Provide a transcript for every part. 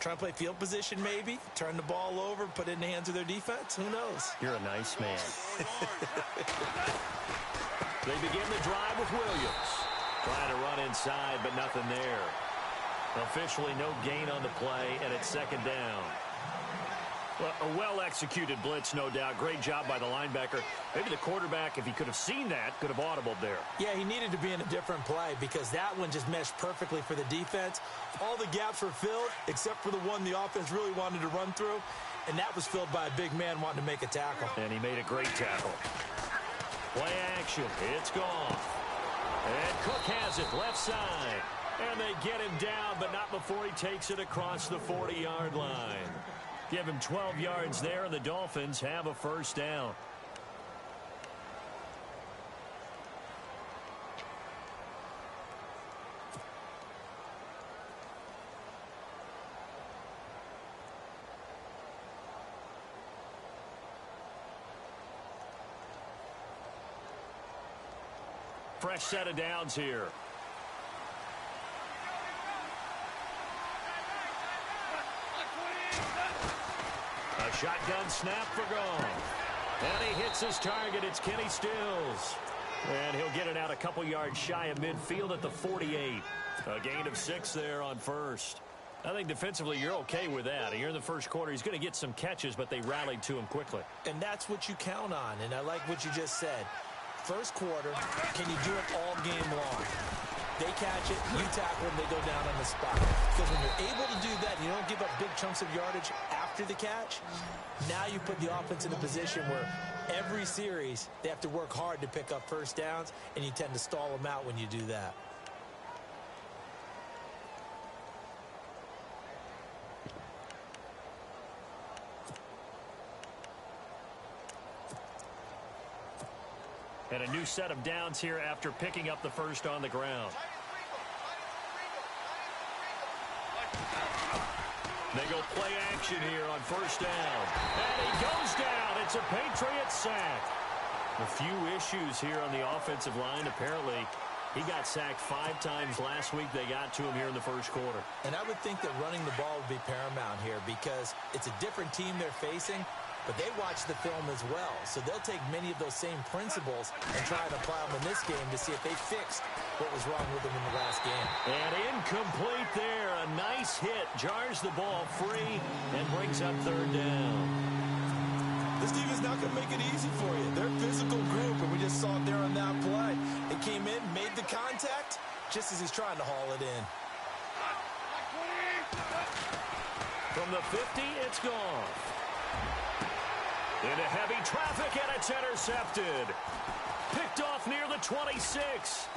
Trying to play field position maybe, turn the ball over, put it in the hands of their defense. Who knows? You're a nice man. They begin the drive with Williams. Trying to run inside, but nothing there. Officially no gain on the play, and it's second down. Well, a well-executed blitz, no doubt. Great job by the linebacker. Maybe the quarterback, if he could have seen that, could have audibled there. Yeah, he needed to be in a different play because that one just meshed perfectly for the defense. All the gaps were filled except for the one the offense really wanted to run through, and that was filled by a big man wanting to make a tackle. And he made a great tackle. Play action. It's gone. And Cook has it left side. And they get him down, but not before he takes it across the 40-yard line. Give him 12 yards there, and the Dolphins have a first down. Fresh set of downs here. A shotgun snap for gone. And he hits his target. It's Kenny Stills. And he'll get it out a couple yards shy of midfield at the 48. A gain of 6 there on first. I think defensively you're okay with that. Here in the first quarter, he's going to get some catches, but they rallied to him quickly. And that's what you count on, and I like what you just said. First quarter, can you do it all game long? They catch it, you tackle them, they go down on the spot. Because when you're able to do that, you don't give up big chunks of yardage after the catch. Now you put the offense in a position where every series they have to work hard to pick up first downs, and you tend to stall them out when you do that. And a new set of downs here after picking up the first on the ground. They go play action here on first down. And he goes down. It's a Patriots sack. A few issues here on the offensive line. Apparently, he got sacked 5 times last week. They got to him here in the first quarter. And I would think that running the ball would be paramount here because it's a different team they're facing, but they watch the film as well. So they'll take many of those same principles and try to apply them in this game to see if they fixed what was wrong with them in the last game. And incomplete there. A nice hit. Jars the ball free and brings up third down. This team is not going to make it easy for you. They're a physical group, and we just saw it there on that play. It came in, made the contact, just as he's trying to haul it in. From the 50, it's gone. Into heavy traffic, and it's intercepted. Picked off near the 26.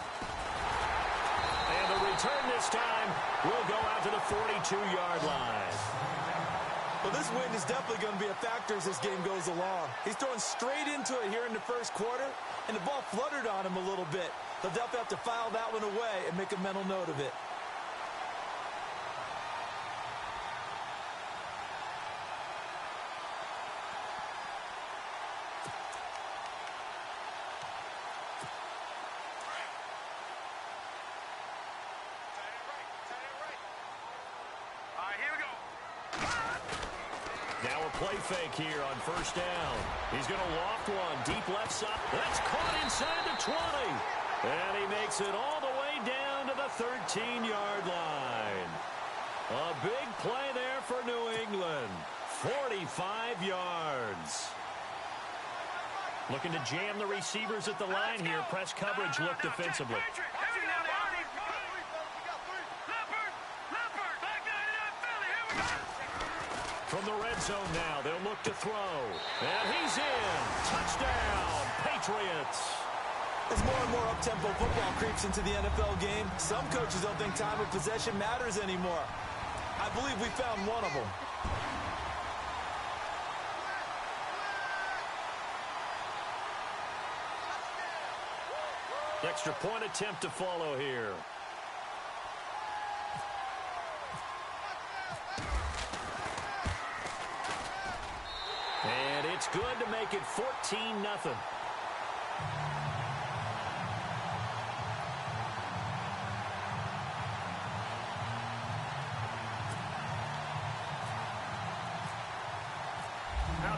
And the return this time will go out to the 42-yard line. Well, this win is definitely going to be a factor as this game goes along. He's throwing straight into it here in the first quarter, and the ball fluttered on him a little bit. He'll definitely have to file that one away and make a mental note of it. Play fake here on first down. He's going to loft one. Deep left side. That's caught inside the 20. And he makes it all the way down to the 13-yard line. A big play there for New England. 45 yards. Looking to jam the receivers at the line here. Press coverage look defensively. From the red zone now, they'll look to throw. And he's in. Touchdown, Patriots. As more and more up-tempo football creeps into the NFL game, some coaches don't think time of possession matters anymore. I believe we found one of them. Extra point attempt to follow here. And it's good to make it 14-0.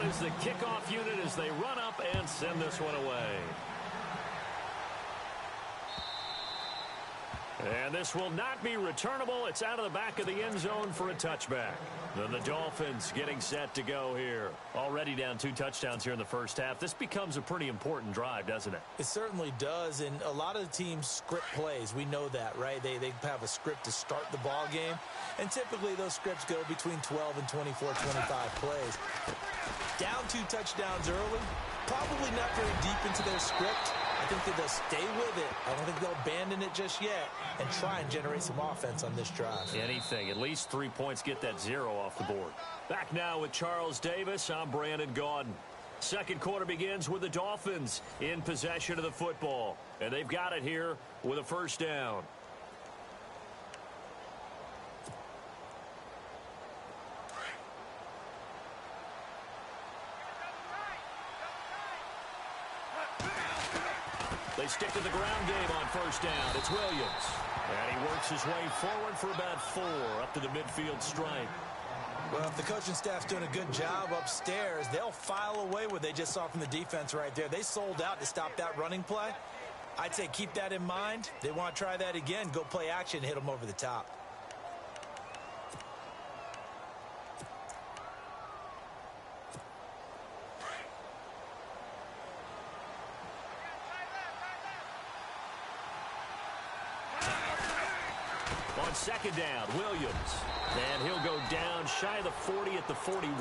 is the kickoff unit as they run up and send this one away. And this will not be returnable. It's out of the back of the end zone for a touchback. Then the Dolphins getting set to go here. Already down 2 touchdowns here in the first half. This becomes a pretty important drive, doesn't it? It certainly does, and a lot of the teams script plays. We know that, right? They have a script to start the ball game, and typically those scripts go between 12 and 24, 25 plays. Down 2 touchdowns early, probably not very deep into their script. I think that they'll stay with it. I don't think they'll abandon it just yet and try and generate some offense on this drive. Anything. At least 3 points, get that 0 off the board. Back now with Charles Davis. I'm Brandon Gaudin. Second quarter begins with the Dolphins in possession of the football. And they've got it here with a first down. They stick to the ground game on first down. It's Williams. And he works his way forward for about 4 up to the midfield stripe. Well, if the coaching staff's doing a good job upstairs, they'll file away what they just saw from the defense right there. They sold out to stop that running play. I'd say keep that in mind. They want to try that again. Go play action, hit them over the top. On second down, Williams. And he'll go down shy of the 40 at the 41.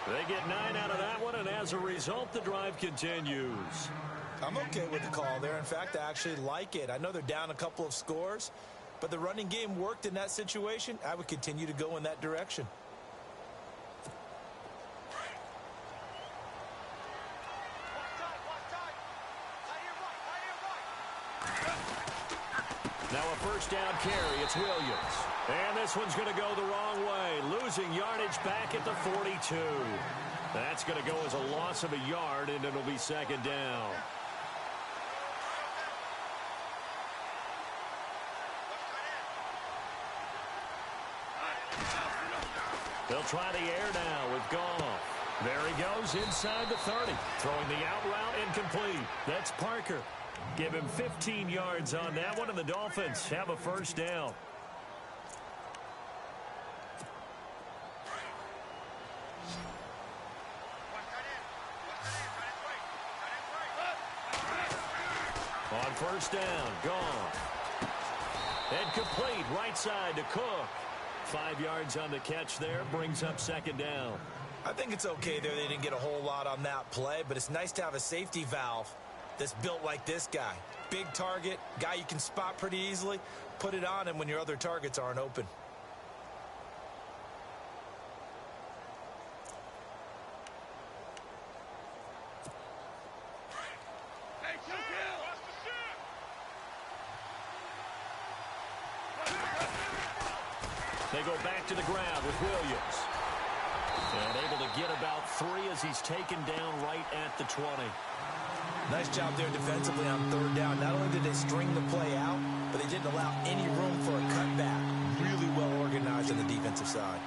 They get 9 out of that one, and as a result, the drive continues. I'm okay with the call there. In fact, I actually like it. I know they're down a couple of scores, but the running game worked in that situation. I would continue to go in that direction. Now a first down carry. It's Williams. And this one's going to go the wrong way. Losing yardage back at the 42. That's going to go as a loss of a yard, and it'll be second down. They'll try the air now with Goff. There he goes inside the 30. Throwing the out route incomplete. That's Parker. Give him 15 yards on that one, and the Dolphins have a first down. On first down, Goff. And complete right side to Cook. 5 yards on the catch there, brings up second down. I think it's okay there. They didn't get a whole lot on that play, but it's nice to have a safety valve that's built like this guy. Big target, guy you can spot pretty easily. Put it on him when your other targets aren't open. They go back to the ground with Williams. And able to get about 3 as he's taken down right at the 20. Nice job there defensively on third down. Not only did they string the play out, but they didn't allow any room for a cutback. Really well organized on the defensive side.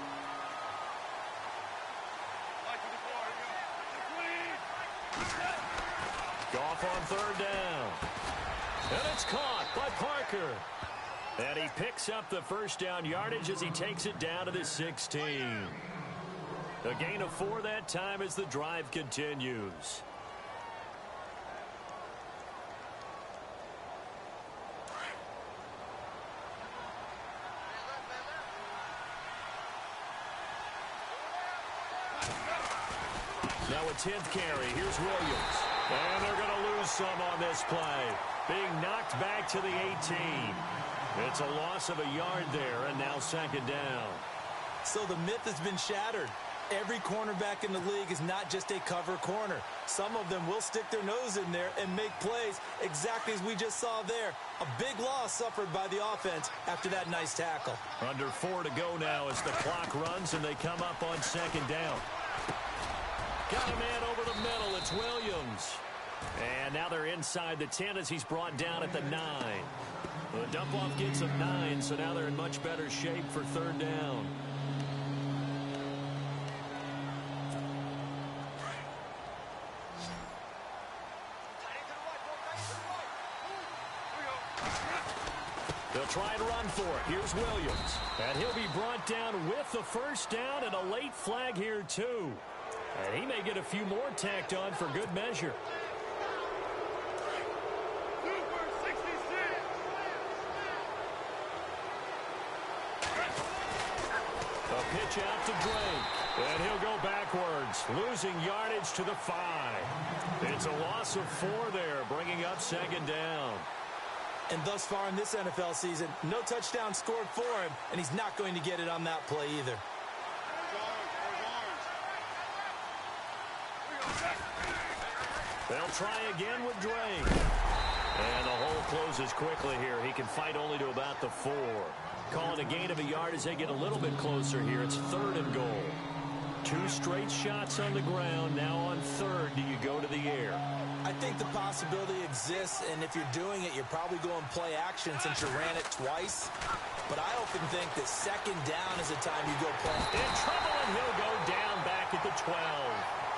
Goff on third down. And it's caught by Parker. And he picks up the first down yardage as he takes it down to the 16. A gain of 4 that time as the drive continues. Now a 10th carry. Here's Williams. And they're going to lose some on this play. Being knocked back to the 18. It's a loss of a yard there, and now second down. So the myth has been shattered. Every cornerback in the league is not just a cover corner. Some of them will stick their nose in there and make plays exactly as we just saw there. A big loss suffered by the offense after that nice tackle. Under 4 to go now as the clock runs, and they come up on second down. Got a man over the middle. It's Williams. And now they're inside the 10 as he's brought down at the 9. The dump-off gets them 9, so now they're in much better shape for third down. They'll try and run for it. Here's Williams. And he'll be brought down with the first down and a late flag here, too. And he may get a few more tacked on for good measure. A pitch out to Drake. And he'll go backwards, losing yardage to the 5. It's a loss of 4 there, bringing up second down. And thus far in this NFL season, no touchdown scored for him, and he's not going to get it on that play either. They'll try again with Drake. And the hole closes quickly here. He can fight only to about the 4. Calling a gain of a yard as they get a little bit closer here. It's 3rd and goal. 2 straight shots on the ground. Now on 3rd, do you go to the air? I think the possibility exists, and if you're doing it, you're probably going play action since you ran it twice. But I often think that second down is the time you go play. In trouble, and he'll go down back at the 12.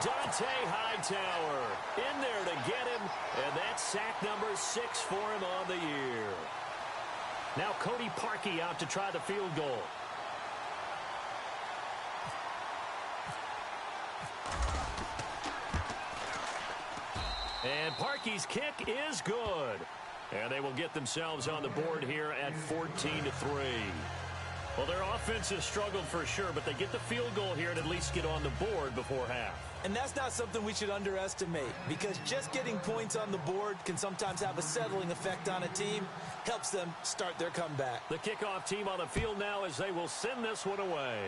Dante Hightower in there to get him, and that's sack number 6 for him on the year. Now Cody Parkey out to try the field goal. And Parkey's kick is good. And they will get themselves on the board here at 14-3. Well, their offense has struggled for sure, but they get the field goal here and at least get on the board before half. And that's not something we should underestimate, because just getting points on the board can sometimes have a settling effect on a team. Helps them start their comeback. The kickoff team on the field now as they will send this one away.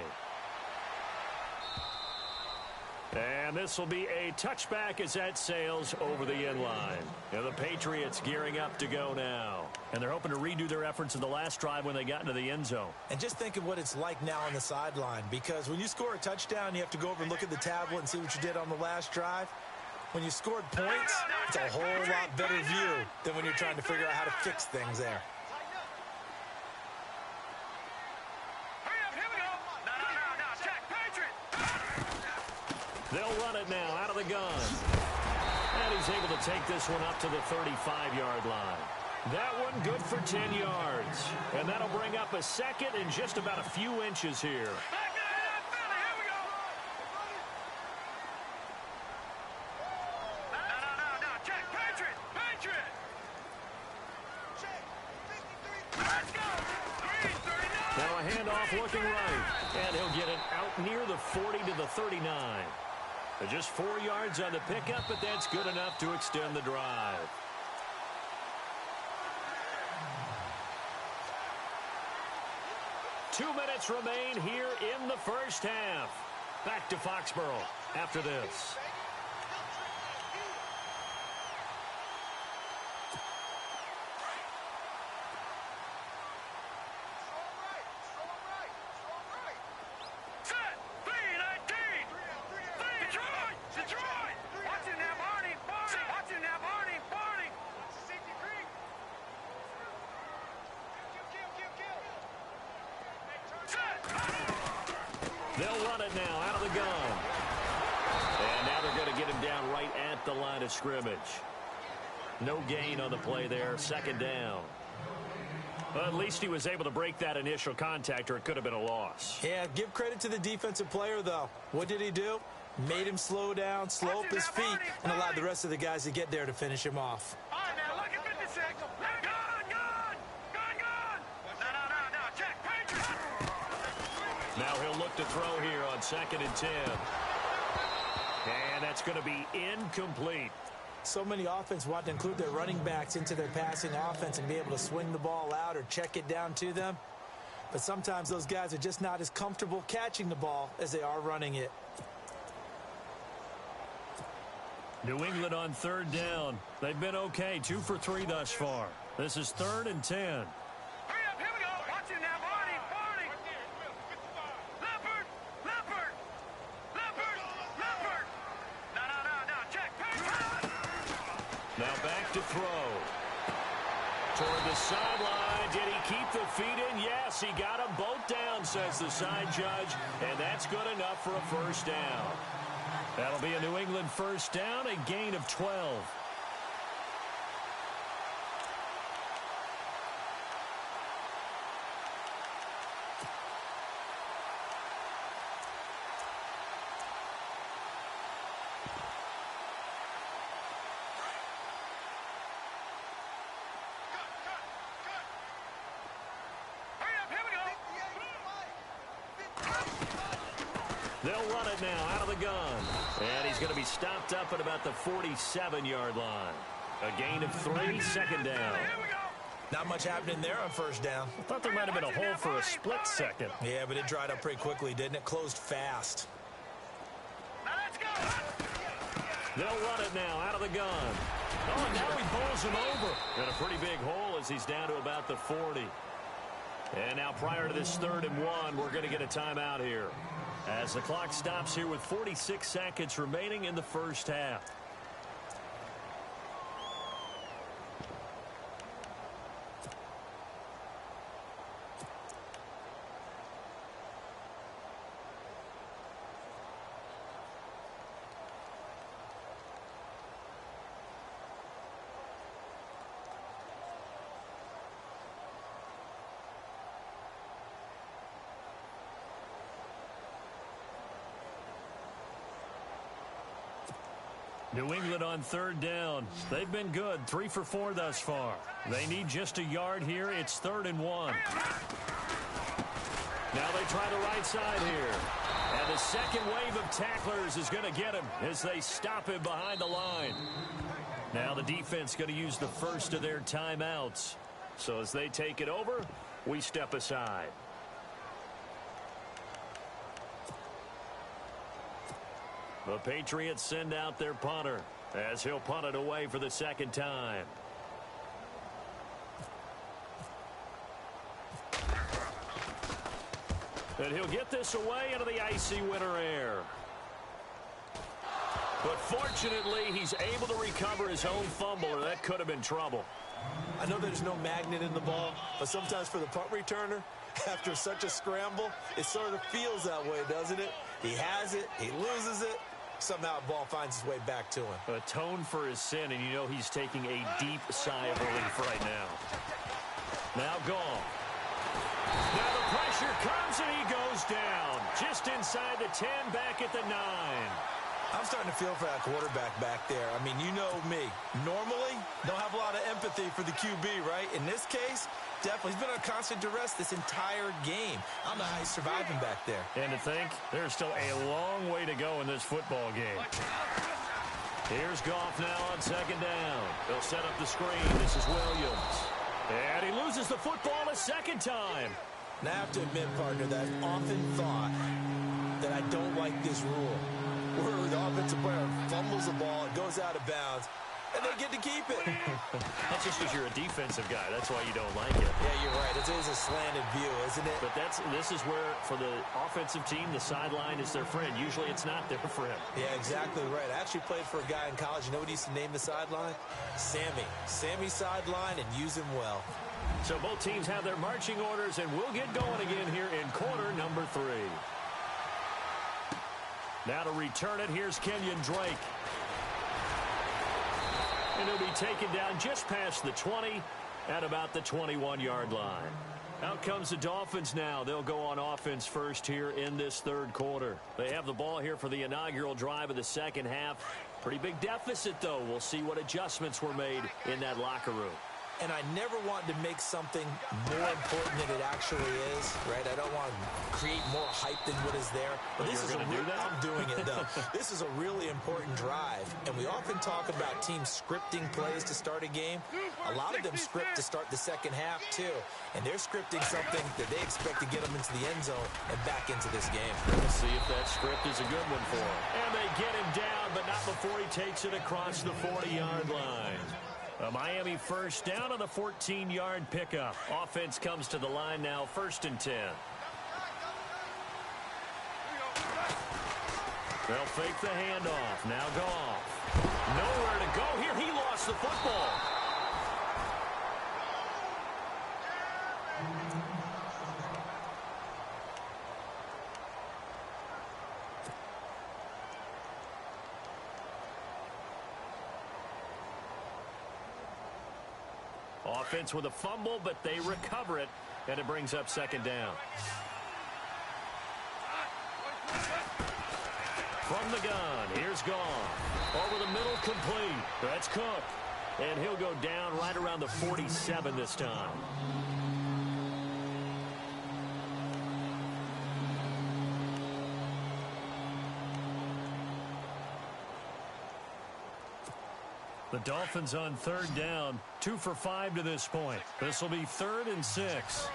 And this will be a touchback as that sails over the end line. And the Patriots gearing up to go now. And they're hoping to redo their efforts in the last drive when they got into the end zone. And just think of what it's like now on the sideline, because when you score a touchdown, you have to go over and look at the tablet and see what you did on the last drive. When you scored points, it's a whole lot better view than when you're trying to figure out how to fix things there. They'll run it now out of the gun. And he's able to take this one up to the 35-yard line. That one good for 10 yards. And that'll bring up a second and just about a few inches here. Now a handoff looking right. And he'll get it out near the 40 to the 39. Just 4 yards on the pickup, but that's good enough to extend the drive. Two minutes remain here in the first half. Back to Foxborough after this. They'll run it now out of the gun. And now they're going to get him down right at the line of scrimmage. No gain on the play there. Second down. Well, at least he was able to break that initial contact, or it could have been a loss. Yeah, give credit to the defensive player, though. What did he do? Made him slow down, slow up his feet, and allowed the rest of the guys to get there to finish him off. Now he'll look to throw here on 2nd and 10. And that's going to be incomplete. So many offense want to include their running backs into their passing offense and be able to swing the ball out or check it down to them. But sometimes those guys are just not as comfortable catching the ball as they are running it. New England on 3rd down. They've been okay, 2 for 3 thus far. This is 3rd and 10. Now back to throw. Toward the sideline. Did he keep the feet in? Yes, he got them both down, says the side judge. And that's good enough for a first down. That'll be a New England first down, a gain of 12. They'll run it now out of the gun. And he's going to be stopped up at about the 47-yard line. A gain of 3, second down. Not much happening there on first down. I thought there might have been a hole for a split second. Yeah, but it dried up pretty quickly, didn't it? Closed fast. Now let's go. They'll run it now out of the gun. Oh, and now he bowls him over. And a pretty big hole as he's down to about the 40. And now prior to this 3rd and 1, we're going to get a timeout here, as the clock stops here with 46 seconds remaining in the first half. New England on 3rd down. They've been good, 3 for 4 thus far. They need just a yard here. It's 3rd and 1. Now they try the right side here. And the second wave of tacklers is going to get him as they stop him behind the line. Now the defense going to use the first of their timeouts. So as they take it over, we step aside. The Patriots send out their punter as he'll punt it away for the second time. And he'll get this away into the icy winter air. But fortunately, he's able to recover his own fumble, or that could have been trouble. I know there's no magnet in the ball, but sometimes for the punt returner, after such a scramble, it sort of feels that way, doesn't it? He has it, he loses it, somehow the ball finds its way back to him. Atone for his sin, and you know he's taking a deep sigh of relief right now. Now gone. Now the pressure comes, and he goes down. Just inside the 10, back at the 9. I'm starting to feel for that quarterback back there. I mean, you know me. Normally, don't have a lot of empathy for the QB, right? In this case, definitely. He's been on constant duress this entire game. I don't know how he's surviving back there. And to think, there's still a long way to go in this football game. Here's Goff now on second down. They'll set up the screen. This is Williams. And he loses the football a second time. Now, I have to admit, partner, that I've often thought that I don't like this rule, where the offensive player fumbles the ball, it goes out of bounds, and they get to keep it. That's just because you're a defensive guy. That's why you don't like it. Yeah, you're right. It is a slanted view, isn't it? But this is where, for the offensive team, the sideline is their friend. Usually it's not there for him. Yeah, exactly right. I actually played for a guy in college. You know what he used to name the sideline? Sammy. Sammy sideline, and use him well. So both teams have their marching orders, and we'll get going again here in quarter number 3. Now to return it, here's Kenyon Drake. And he'll be taken down just past the 20 at about the 21-yard line. Out comes the Dolphins now. They'll go on offense first here in this 3rd quarter. They have the ball here for the inaugural drive of the second half. Pretty big deficit, though. We'll see what adjustments were made in that locker room. And I never want to make something more important than it actually is, right? I don't want to create more hype than what is there. But this is I'm doing it, though. This is a really important drive. And we often talk about teams scripting plays to start a game. A lot of them script to start the second half, too. And they're scripting something that they expect to get them into the end zone and back into this game. Let's see if that script is a good one for him. And they get him down, but not before he takes it across the 40-yard line. A Miami first down on the 14-yard pickup. Offense comes to the line now, 1st and 10. They'll fake the handoff. Now Goff. Nowhere to go here. He lost the football. Offense with a fumble, but they recover it, and it brings up second down. From the gun, here's Goff. Over the middle, complete. That's Cook. And he'll go down right around the 47 this time. The Dolphins on third down, 2 for 5 to this point. This will be 3rd and 6.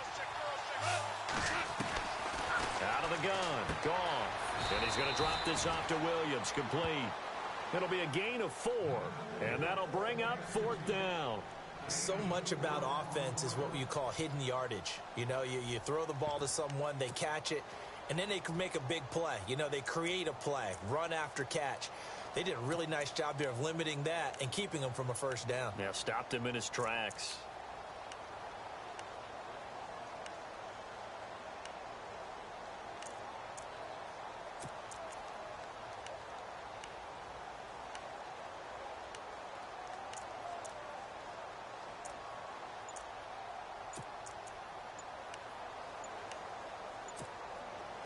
Out of the gun, gone. And he's going to drop this off to Williams, complete. It'll be a gain of 4, and that'll bring up 4th down. So much about offense is what you call hidden yardage. You know, you throw the ball to someone, they catch it, and then they can make a big play. You know, they create a play, run after catch. They did a really nice job there of limiting that and keeping him from a first down. Yeah, stopped him in his tracks.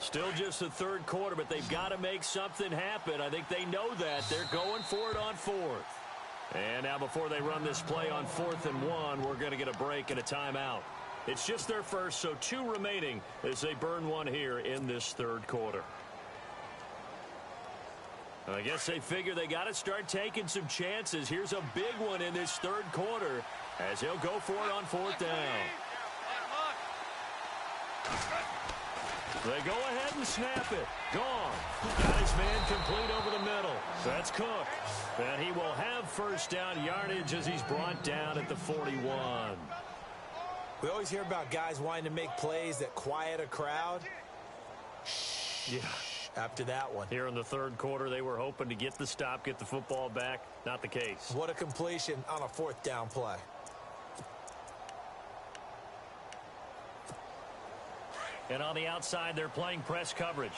Still just the third quarter, but they've got to make something happen. I think they know that. They're going for it on 4th. And now before they run this play on 4th and 1, we're going to get a break and a timeout. It's just their first, so 2 remaining as they burn one here in this third quarter. I guess they figure they got to start taking some chances. Here's a big one in this third quarter as he'll go for it on 4th down. They go ahead and snap it. Gone. Got his man complete over the middle. That's Cook. And he will have first down yardage as he's brought down at the 41. We always hear about guys wanting to make plays that quiet a crowd. Yeah. After that one. Here in the third quarter, they were hoping to get the stop, get the football back. Not the case. What a completion on a 4th down play. And on the outside, they're playing press coverage.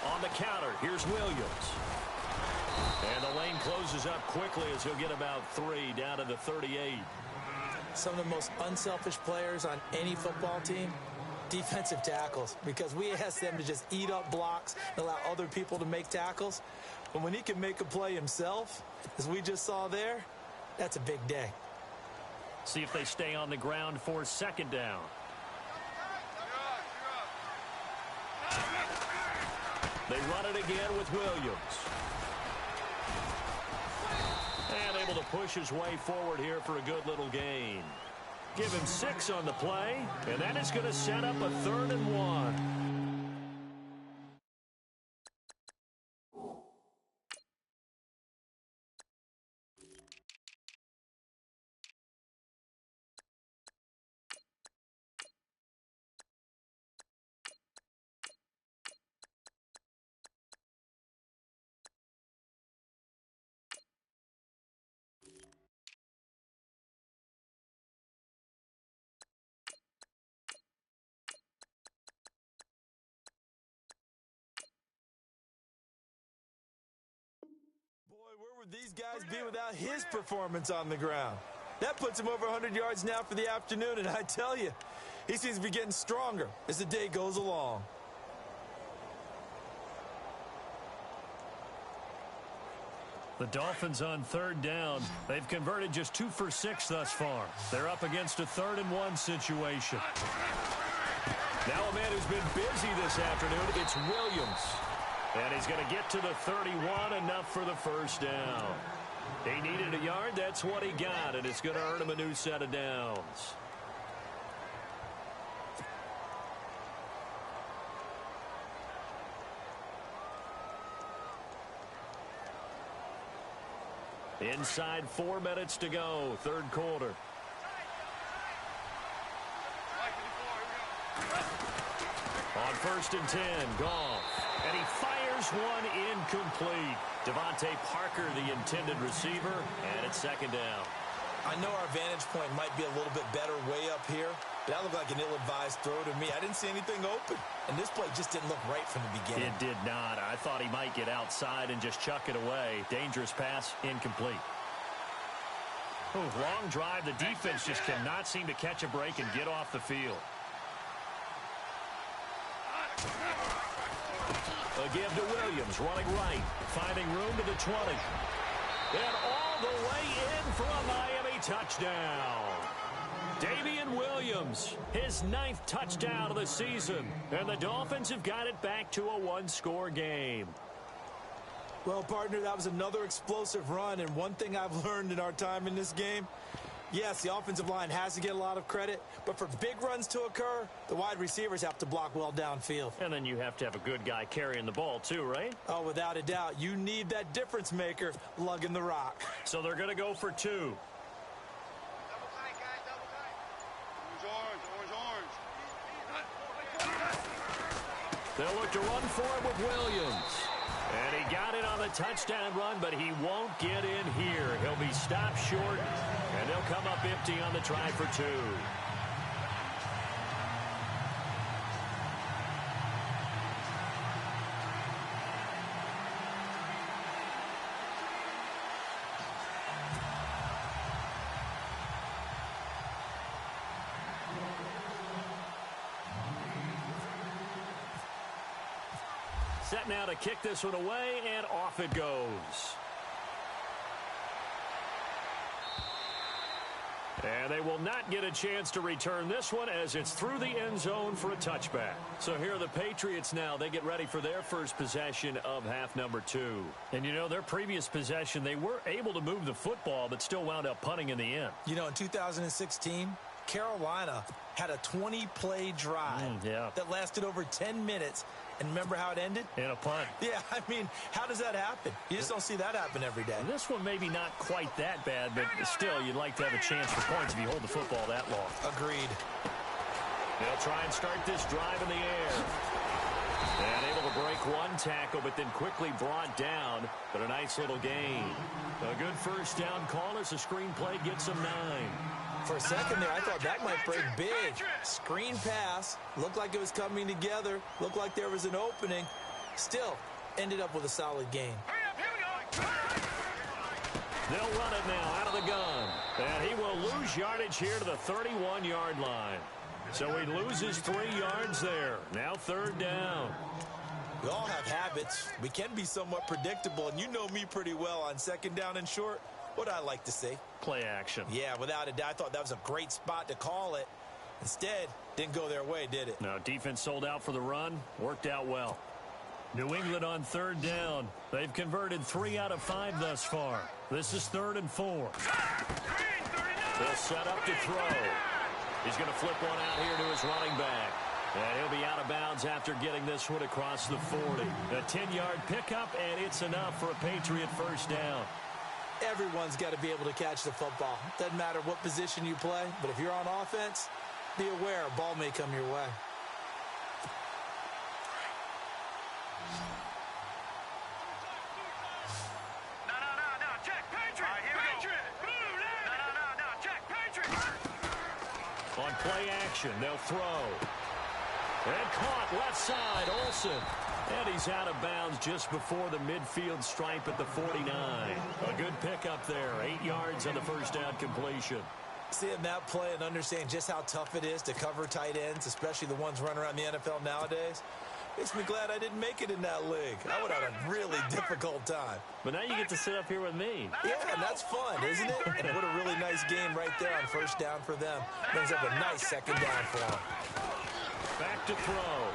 On the counter, here's Williams. And the lane closes up quickly as he'll get about 3 down to the 38. Some of the most unselfish players on any football team, defensive tackles, because we ask them to just eat up blocks and allow other people to make tackles. But when he can make a play himself, as we just saw there, that's a big day. See if they stay on the ground for 2nd down. They run it again with Williams. And able to push his way forward here for a good little gain. Give him 6 on the play, and that is going to set up a 3rd and 1. Where would these guys be without his performance on the ground? That puts him over 100 yards now for the afternoon, and I tell you, he seems to be getting stronger as the day goes along. The Dolphins on 3rd down. They've converted just 2 for 6 thus far. They're up against a 3rd and 1 situation. Now a man who's been busy this afternoon, it's Williams. And he's going to get to the 31, enough for the first down. He needed a yard, that's what he got, and it's going to earn him a new set of downs. Inside 4 minutes to go, third quarter. On 1st and 10, Goff. And he fires one incomplete. Devontae Parker, the intended receiver, and it's 2nd down. I know our vantage point might be a little bit better way up here, but that looked like an ill-advised throw to me. I didn't see anything open, and this play just didn't look right from the beginning. It did not. I thought he might get outside and just chuck it away. Dangerous pass, incomplete. Ooh, long drive. The defense just cannot seem to catch a break and get off the field. A give to Williams, running right, finding room to the 20. And all the way in for a Miami touchdown. Damian Williams, his 9th touchdown of the season. And the Dolphins have got it back to a 1-score game. Well, partner, that was another explosive run, and one thing I've learned in our time in this game, yes, the offensive line has to get a lot of credit, but for big runs to occur, the wide receivers have to block well downfield. And then you have to have a good guy carrying the ball too, right? Oh, without a doubt. You need that difference maker lugging the rock. So they're going to go for 2. Double tight, guys, double tight. Orange. They'll look to run for it with Williams. And he got it on the touchdown run, but he won't get in here. He'll be stopped short, and they'll come up empty on the try for 2. Set now to kick this one away, and off it goes. And they will not get a chance to return this one as it's through the end zone for a touchback. So here are the Patriots now. They get ready for their first possession of half number 2. And, you know, their previous possession, they were able to move the football but still wound up punting in the end. You know, in 2016, Carolina had a 20-play drive that lasted over 10 minutes. And remember how it ended? In a punt. Yeah, I mean, how does that happen? You just don't see that happen every day. And this one maybe not quite that bad, but still, you'd like to have a chance for points if you hold the football that long. Agreed. They'll try and start this drive in the air. And able to break one tackle, but then quickly brought down. But a nice little gain. A good first down call as the screen play gets them 9. For a second there, I thought that might break big. Screen pass. Looked like it was coming together. Looked like there was an opening. Still, ended up with a solid gain. They'll run it now out of the gun. And he will lose yardage here to the 31-yard line. So he loses 3 yards there. Now 3rd down. We all have habits. We can be somewhat predictable, and you know me pretty well on 2nd down and short. What I like to see. Play action. Yeah, without a doubt. I thought that was a great spot to call it. Instead, didn't go their way, did it? No, defense sold out for the run. Worked out well. New England on 3rd down. They've converted 3 out of 5 thus far. This is 3rd and 4. They'll set up to throw. He's going to flip one out here to his running back. And he'll be out of bounds after getting this one across the 40. A 10-yard pickup, and it's enough for a Patriot first down. Everyone's got to be able to catch the football. Doesn't matter what position you play, but if you're on offense, be aware a ball may come your way. No, check, Patriot! Patriot! No, check, Patriot! On play action, they'll throw. And caught left side, Olsen. And he's out of bounds just before the midfield stripe at the 49. A good pickup there. 8 yards on the first down completion. Seeing that play and understanding just how tough it is to cover tight ends, especially the ones running around the NFL nowadays, makes me glad I didn't make it in that league. I would have had a really difficult time. But now you get to sit up here with me. Yeah, and that's fun, isn't it? And what a really nice game right there on first down for them. Brings up a nice 2nd down for them. Back to throw.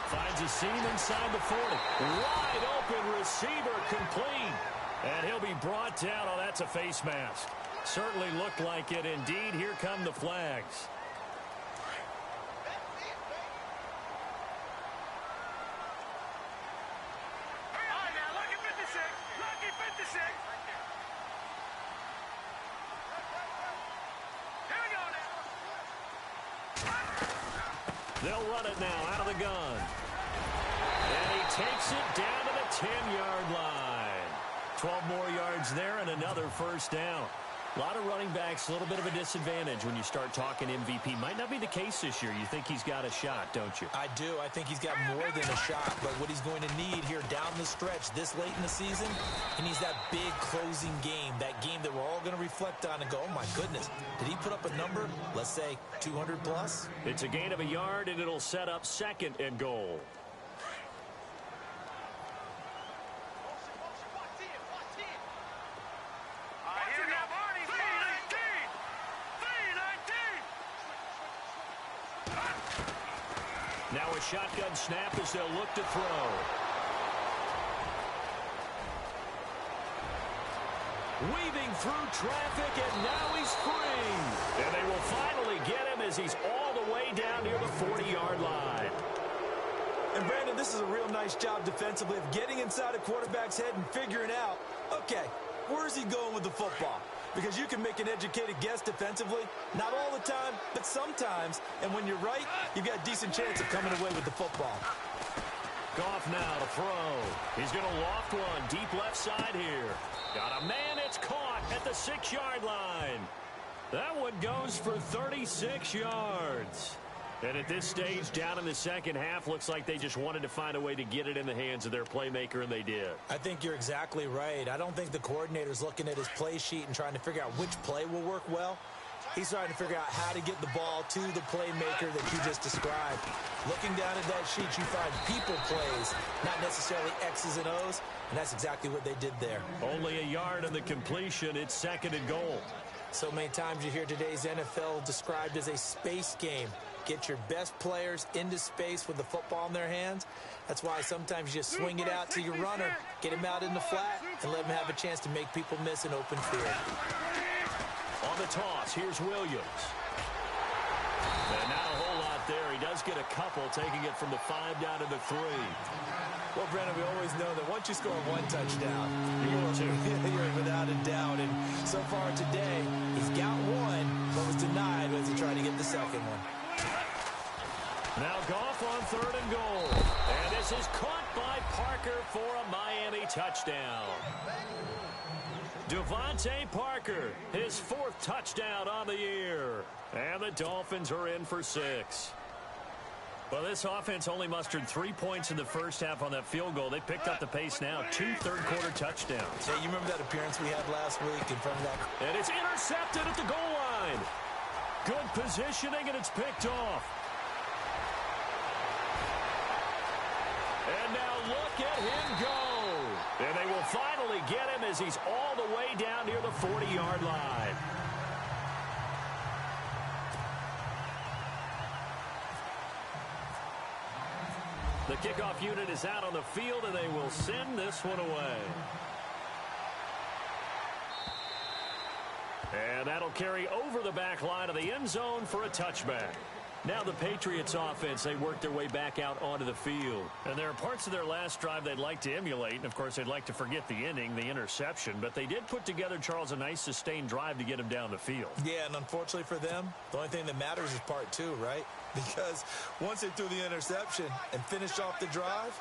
Finds a seam inside the 40. Wide open receiver complete. And he'll be brought down. Oh, that's a face mask. Certainly looked like it. Indeed, here come the flags. All right, now, lucky 56. Lucky 56. Here we go now. They'll run it now out of the gun. And he takes it down to the 10-yard line. 12 more yards there and another first down. A lot of running backs, a little bit of a disadvantage when you start talking MVP. Might not be the case this year. You think he's got a shot, don't you? I do. I think he's got more than a shot. But what he's going to need here down the stretch this late in the season, he needs that big closing game, that game that we're all going to reflect on and go, oh, my goodness, did he put up a number, let's say 200 plus? It's a gain of a yard, and it'll set up 2nd and goal. Now a shotgun snap as they'll look to throw. weaving through traffic, and now he's free. And they will finally get him as he's all the way down near the 40-yard line. And, Brandon, this is a real nice job defensively of getting inside a quarterback's head and figuring out, okay, where's he going with the football? Because you can make an educated guess defensively, not all the time, but sometimes. And when you're right, you've got a decent chance of coming away with the football. Goff now to throw. He's going to loft one deep left side here. Got a man, it's caught at the 6-yard line. That one goes for 36 yards. And at this stage, down in the second half, looks like they just wanted to find a way to get it in the hands of their playmaker, and they did. I think you're exactly right. I don't think the coordinator's looking at his play sheet and trying to figure out which play will work well. He's trying to figure out how to get the ball to the playmaker that you just described. Looking down at that sheet, you find people plays, not necessarily X's and O's, and that's exactly what they did there. Only a yard on the completion. It's 2nd and goal. So many times you hear today's NFL described as a space game. Get your best players into space with the football in their hands. That's why sometimes you just swing it out to your runner, get him out in the flat, and let him have a chance to make people miss an open field. On the toss, here's Williams. And not a whole lot there. He does get a couple, taking it from the 5 down to the 3. Well, Brandon, we always know that once you score one touchdown, you're without a doubt. And so far today, he's got one, but was denied as he tried to get the second one. Now Goff on 3rd and goal. And this is caught by Parker for a Miami touchdown. Devontae Parker, his 4th touchdown on the year. And the Dolphins are in for 6. Well, this offense only mustered 3 points in the first half on that field goal. They picked up the pace now. 2 third-quarter touchdowns. Hey, you remember that appearance we had last week in front of that? And it's intercepted at the goal line. Good positioning, and it's picked off. And now look at him go. And they will finally get him as he's all the way down near the 40-yard line. The kickoff unit is out on the field, and they will send this one away. And that'll carry over the back line of the end zone for a touchback. Now the Patriots offense, they work their way back out onto the field. And there are parts of their last drive they'd like to emulate. And, of course, they'd like to forget the inning, the interception. But they did put together, Charles, a nice sustained drive to get him down the field. Yeah, and unfortunately for them, the only thing that matters is part 2, right? Because once they threw the interception and finished off the drive,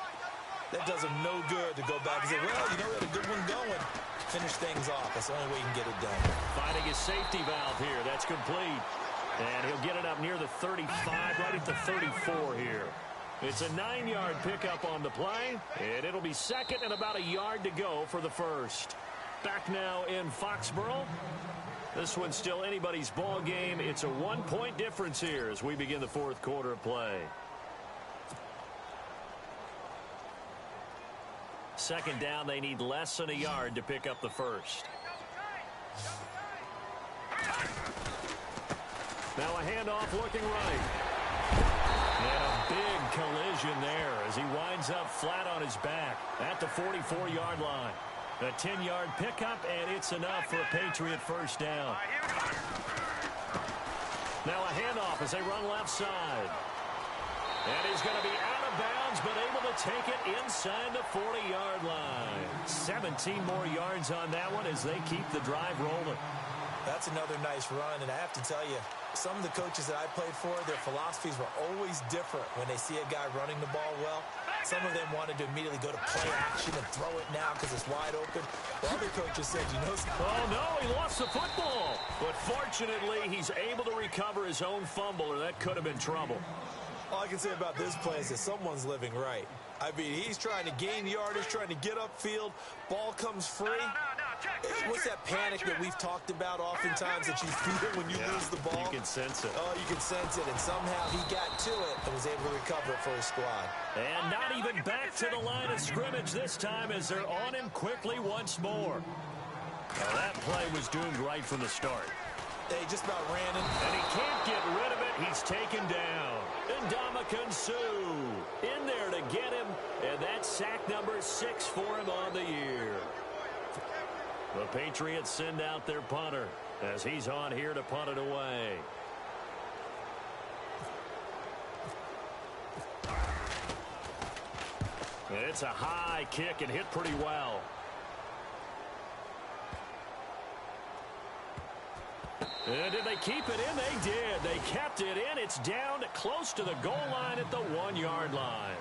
that does them no good to go back and say, well, you know, we had a good one going. Finish things off. That's the only way you can get it done. Finding his safety valve here. That's complete. And he'll get it up near the 35, right at the 34 here. It's a 9-yard pickup on the play, and it'll be 2nd and about a yard to go for the 1st. Back now in Foxborough. This one's still anybody's ball game. It's a 1-point difference here as we begin the 4th quarter of play. 2nd down, they need less than a yard to pick up the 1st. Now a handoff looking right. And a big collision there as he winds up flat on his back at the 44-yard line. A 10-yard pickup, and it's enough for a Patriot 1st down. Now a handoff as they run left side. And he's going to be out of bounds, but able to take it inside the 40-yard line. 17 more yards on that one as they keep the drive rolling. That's another nice run, and I have to tell you, some of the coaches that I played for, their philosophies were always different when they see a guy running the ball well. Some of them wanted to immediately go to play action and throw it now because it's wide open. Well, other coaches said, you know... Oh, no, he lost the football. But fortunately, he's able to recover his own fumble, or that could have been trouble. All I can say about this play is that someone's living right. I mean, he's trying to gain yardage, trying to get upfield. Ball comes free. What's that panic that we've talked about oftentimes that you feel when you lose the ball? You can sense it. Oh, you can sense it. And somehow he got to it and was able to recover it for his squad. And not even back to the line of scrimmage this time as they're on him quickly once more. Now, that play was doomed right from the start. They just about ran him. And he can't get rid of it. He's taken down. And Ndamukong Suh in there to get him. And that's sack number 6 for him on the year. The Patriots send out their punter as he's on here to punt it away. And it's a high kick and hit pretty well. And did they keep it in? They did. They kept it in. It's down close to the goal line at the 1-yard line.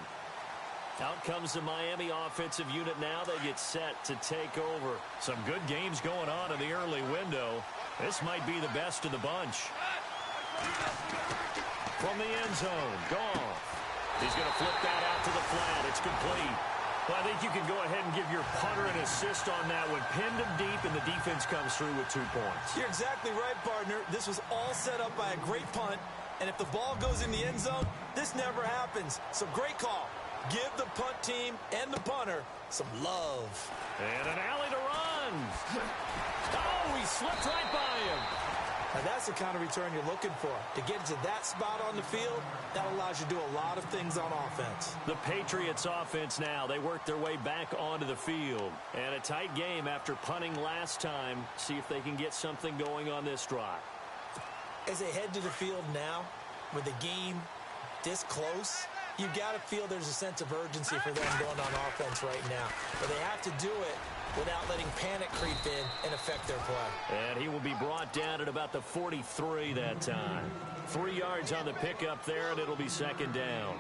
Out comes the Miami offensive unit now. They get set to take over. Some good games going on in the early window. This might be the best of the bunch. From the end zone, Goff. He's going to flip that out to the flat. It's complete. Well, I think you can go ahead and give your punter an assist on that one. Pinned him deep, and the defense comes through with 2 points. You're exactly right, partner. This was all set up by a great punt, and if the ball goes in the end zone, this never happens. So great call. Give the punt team and the punter some love. And an alley to run. Oh, he slipped right by him. Now that's the kind of return you're looking for. To get to that spot on the field, that allows you to do a lot of things on offense. The Patriots offense now, they work their way back onto the field. And a tight game after punting last time. See if they can get something going on this drive. As they head to the field now, with the game this close, you've got to feel there's a sense of urgency for them going on offense right now. But they have to do it without letting panic creep in and affect their play. And he will be brought down at about the 43 that time. 3 yards on the pickup there, and it'll be second down.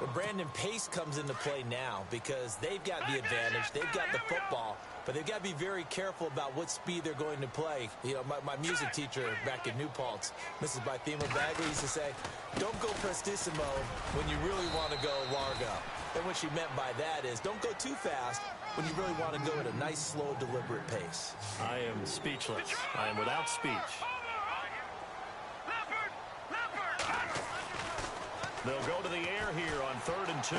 But Brandon, pace comes into play now because they've got the advantage. They've got the football, but they've got to be very careful about what speed they're going to play. You know, my music teacher back in New Paltz, Mrs. Bythema Bagley, used to say, don't go prestissimo when you really want to go largo. And what she meant by that is don't go too fast when you really want to go at a nice, slow, deliberate pace. I am speechless. I am without speech. They'll go to the air here on 3rd and 2.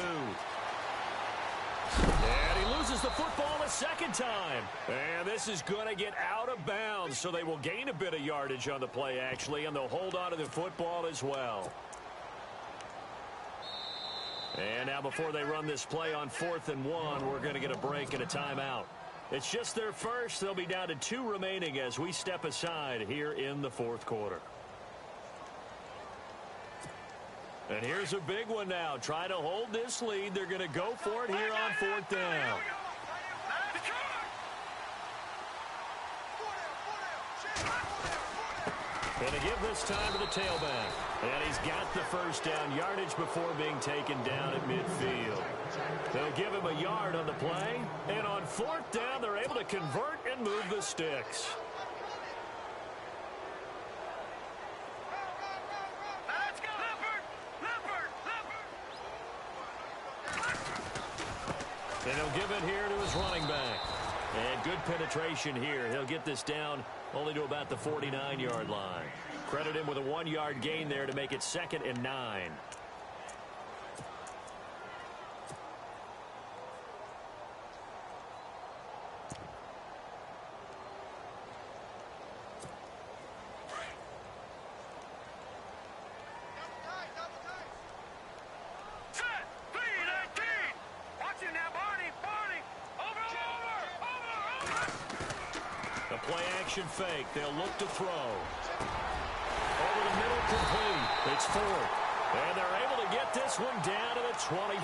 And he loses the football a second time. And this is going to get out of bounds, so they will gain a bit of yardage on the play, actually, and they'll hold on to the football as well. And now before they run this play on 4th and 1, we're going to get a break and a timeout. It's just their first. They'll be down to 2 remaining as we step aside here in the 4th quarter. And here's a big one now. Trying to hold this lead. They're going to go for it here on 4th down. And a give this time to the tailback. And he's got the first down yardage before being taken down at midfield. They'll give him a yard on the play. And on 4th down, they're able to convert and move the sticks. And he'll give it here to his running back. And good penetration here. He'll get this down only to about the 49-yard line. Credit him with a 1-yard gain there to make it 2nd and 9. Fake. They'll look to throw. Over the middle, complete. It's 4th. And they're able to get this one down to the 25.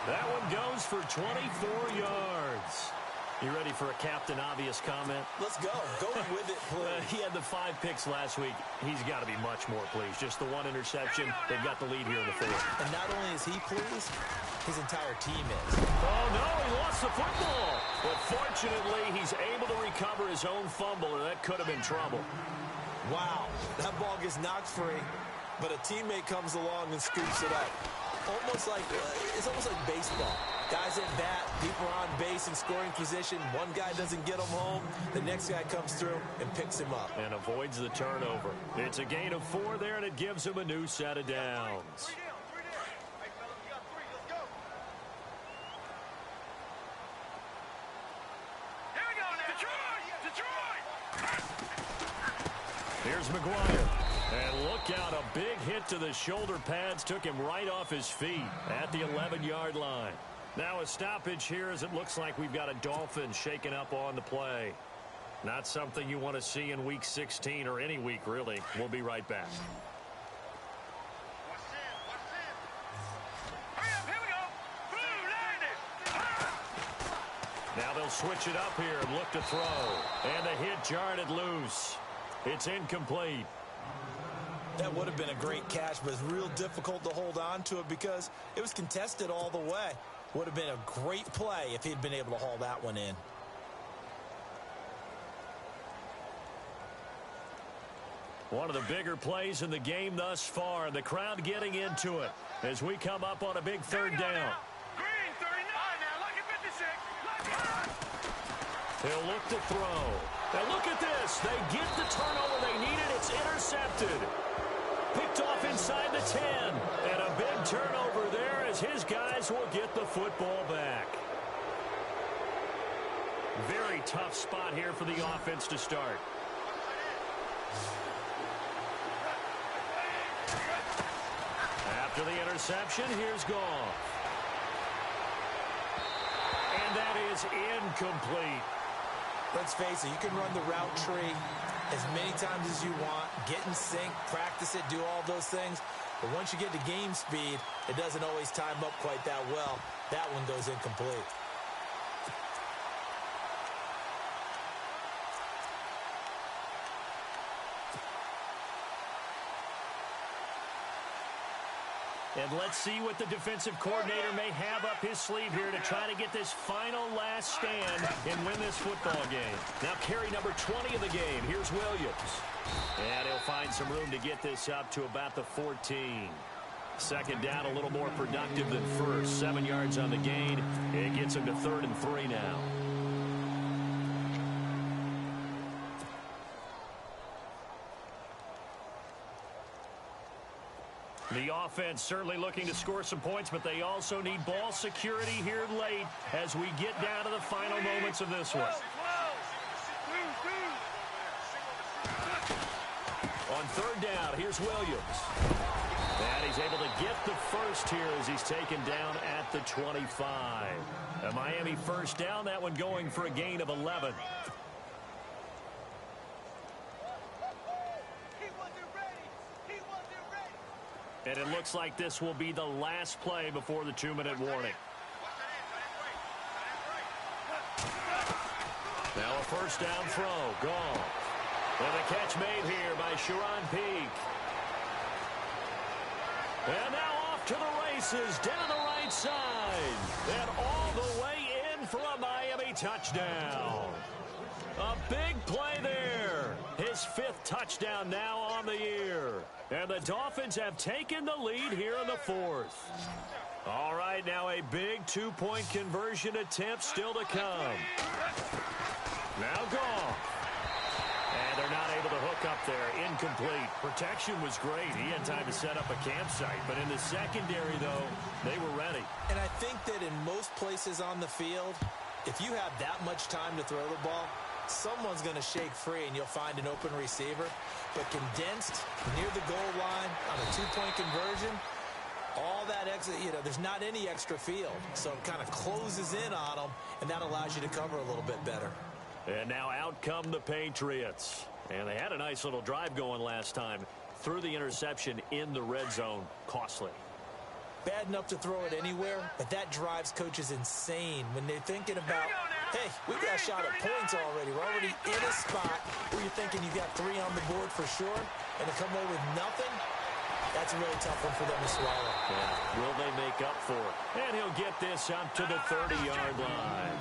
That one goes for 24 yards. You ready for a Captain Obvious comment? Let's go. Go with it, please. He had the 5 picks last week. He's got to be much more pleased. Just the 1 interception. They've got the lead here in the 4th. And not only is he pleased, his entire team is. Oh, no, he lost the football. But fortunately, he's able to recover his own fumble, or that could have been trouble. Wow, that ball gets knocked free, but a teammate comes along and scoops it up. It's almost like baseball. Guys at bat, people are on base in scoring position. One guy doesn't get him home. The next guy comes through and picks him up. And avoids the turnover. It's a gain of 4 there, and it gives him a new set of downs. Here's McGuire. And look out, a big hit to the shoulder pads took him right off his feet at the 11-yard line. Now a stoppage here as it looks like we've got a Dolphin shaking up on the play. Not something you want to see in Week 16 or any week, really. We'll be right back. Now they'll switch it up here and look to throw. And the hit jarred it loose. It's incomplete. That would have been a great catch, but it's real difficult to hold on to it because it was contested all the way. Would have been a great play if he'd been able to haul that one in. One of the bigger plays in the game thus far. The crowd getting into it as we come up on a big third down. Green, 39 now. Lucky 56. They'll look to throw. And look at this. They get the turnover they needed. It's intercepted. Picked off inside the 10. And a big turnover there as his guys will get the football back. Very tough spot here for the offense to start. After the interception, here's Goff. And that is incomplete. Let's face it, you can run the route tree as many times as you want, get in sync, practice it, do all those things. But once you get to game speed, it doesn't always time up quite that well. That one goes incomplete. And let's see what the defensive coordinator may have up his sleeve here to try to get this final last stand and win this football game. Now carry number 20 of the game. Here's Williams. And he'll find some room to get this up to about the 14. Second down, a little more productive than first. 7 yards on the gain. It gets him to 3rd and 3 now. The offense certainly looking to score some points, but they also need ball security here late as we get down to the final moments of this one. On third down, here's Williams. And he's able to get the first here as he's taken down at the 25. A Miami first down, that one going for a gain of 11. And it looks like this will be the last play before the 2-minute warning. Now a first down throw. Gone. And the catch made here by Sharon Peak. And now off to the races down the right side. And all the way in for a Miami touchdown. A big play there. His 5th touchdown now on the year. And the Dolphins have taken the lead here in the 4th. All right, now a big 2-point conversion attempt still to come. Now Goff. And they're not able to hook up there. Incomplete. Protection was great. He had time to set up a campsite. But in the secondary, though, they were ready. And I think that in most places on the field, if you have that much time to throw the ball, someone's going to shake free and you'll find an open receiver. But condensed near the goal line on a 2-point conversion, all that extra, there's not any extra field. So it kind of closes in on them, and that allows you to cover a little bit better. And now out come the Patriots. And they had a nice little drive going last time. Threw the interception in the red zone. Costly. Bad enough to throw it anywhere, but that drives coaches insane when they're thinking about, hey, we've got a shot at points already. We're already in a spot where you're thinking you've got 3 on the board for sure, and to come away with nothing, that's a really tough one for them to swallow. Yeah. Will they make up for it? And he'll get this up to the 30-yard line.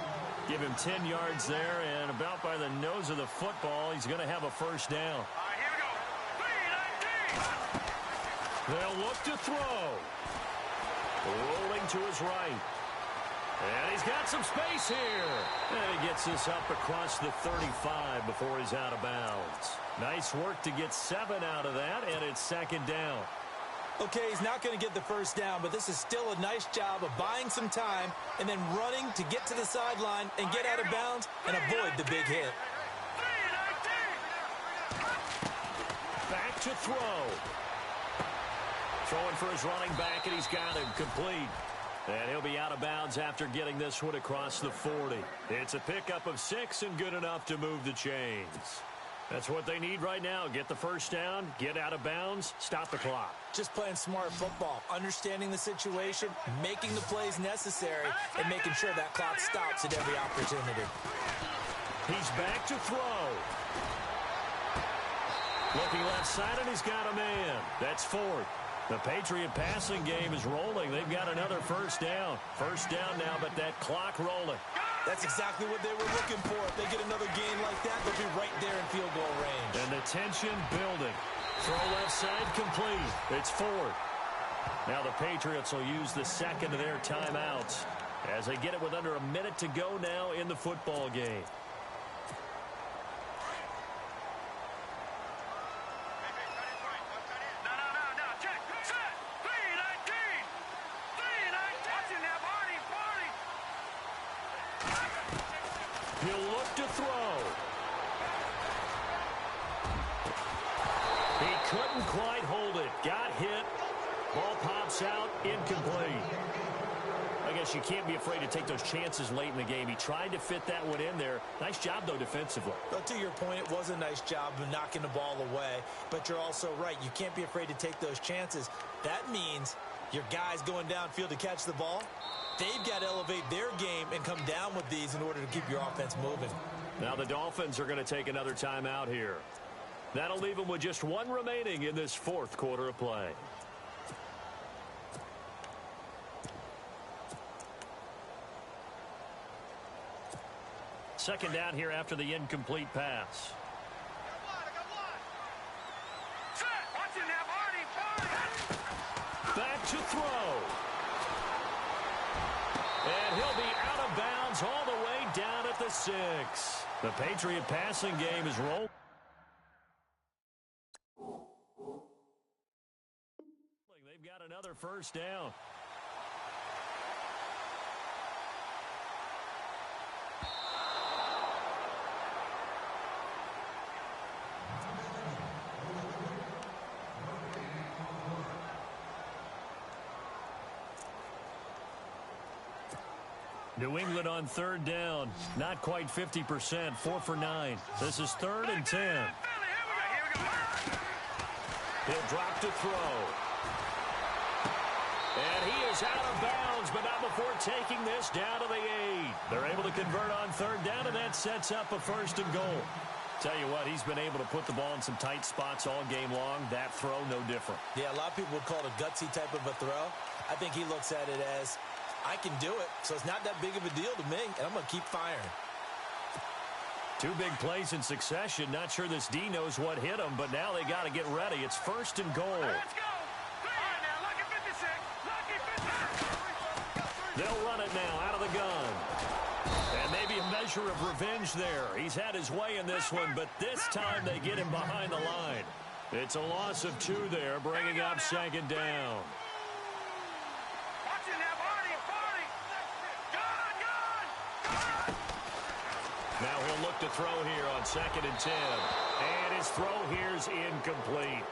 Give him 10 yards there, and about by the nose of the football, he's going to have a first down. All right, here we go. 3-19. They'll look to throw. Rolling to his right. And he's got some space here. And he gets this up across the 35 before he's out of bounds. Nice work to get 7 out of that, and it's second down. Okay, he's not going to get the first down, but this is still a nice job of buying some time and then running to get to the sideline and get out of bounds and avoid the big hit. 3-19. Back to throw. Throwing for his running back, and he's got him complete. And he'll be out of bounds after getting this one across the 40. It's a pickup of 6 and good enough to move the chains. That's what they need right now. Get the first down, get out of bounds, stop the clock. Just playing smart football, understanding the situation, making the plays necessary, and making sure that clock stops at every opportunity. He's back to throw. Looking left side, and he's got a man. That's 4th. The Patriot passing game is rolling. They've got another first down. First down now, but that clock rolling. That's exactly what they were looking for. If they get another gain like that, they'll be right there in field goal range. And the tension building. Throw left side complete. It's 4th. Now the Patriots will use the second of their timeouts as they get it with under a minute to go now in the football game. He'll look to throw. He couldn't quite hold it. Got hit. Ball pops out. Incomplete. I guess you can't be afraid to take those chances late in the game. He tried to fit that one in there. Nice job, though, defensively. But to your point, it was a nice job of knocking the ball away. But you're also right. You can't be afraid to take those chances. That means your guys going downfield to catch the ball, they've got to elevate their game and come down with these in order to keep your offense moving. Now the Dolphins are going to take another timeout here. That'll leave them with just one remaining in this 4th quarter of play. Second down here after the incomplete pass. Back to throw. And he'll be out of bounds all the way down at the 6. The Patriot passing game is rolling. They've got another first down. New England on 3rd down. Not quite 50%. 4 for 9. This is 3rd and 10. He'll drop to throw. And he is out of bounds, but not before taking this down to the 8. They're able to convert on 3rd down, and that sets up a 1st and goal. Tell you what, he's been able to put the ball in some tight spots all game long. That throw, no different. Yeah, a lot of people would call it a gutsy type of a throw. I think he looks at it as, I can do it, so it's not that big of a deal to me, and I'm going to keep firing. 2 big plays in succession. Not sure this D knows what hit him, but now they got to get ready. It's 1st and goal. Let's go. All right, now, lucky 56. Lucky 56. They'll run it now out of the gun. And maybe a measure of revenge there. He's had his way in this one, but this time they get him behind the line. It's a loss of 2 there, bringing up 2nd down. Now he'll look to throw here on 2nd and 10. And his throw here's incomplete.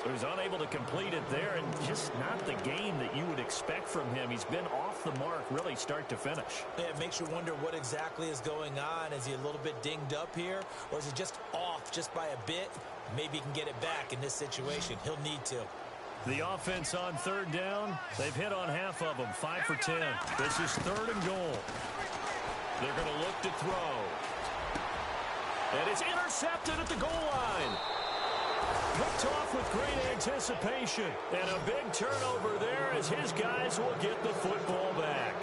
So he's unable to complete it there, and just not the game that you would expect from him. He's been off the mark really start to finish. Yeah, it makes you wonder what exactly is going on. Is he a little bit dinged up here, or is it just off just by a bit? Maybe he can get it back in this situation. He'll need to. The offense on 3rd down, they've hit on half of them, 5 for 10. This is 3rd and goal. They're going to look to throw. And it's intercepted at the goal line. Picked off with great anticipation. And a big turnover there as his guys will get the football back.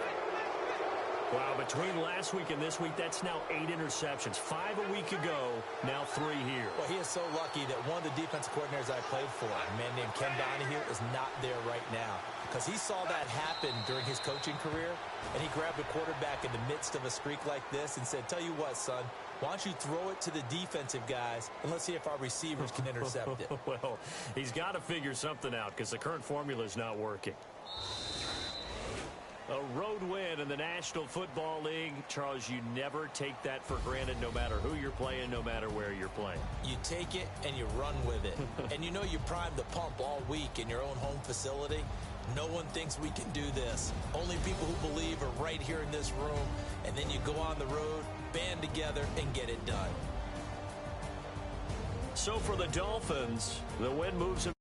Wow, between last week and this week, that's now 8 interceptions. 5 a week ago, now 3 here. Well, he is so lucky that one of the defensive coordinators I played for, a man named Ken Donahue, is not there right now. Because he saw that happen during his coaching career, and he grabbed the quarterback in the midst of a streak like this and said, tell you what, son, why don't you throw it to the defensive guys, and let's see if our receivers can intercept it. Well, he's got to figure something out because the current formula is not working. A road win in the National Football League. Charles, you never take that for granted no matter who you're playing, no matter where you're playing. You take it and you run with it. And you know you primed the pump all week in your own home facility. No one thinks we can do this. Only people who believe are right here in this room. And then you go on the road, band together, and get it done. So for the Dolphins, the win moves them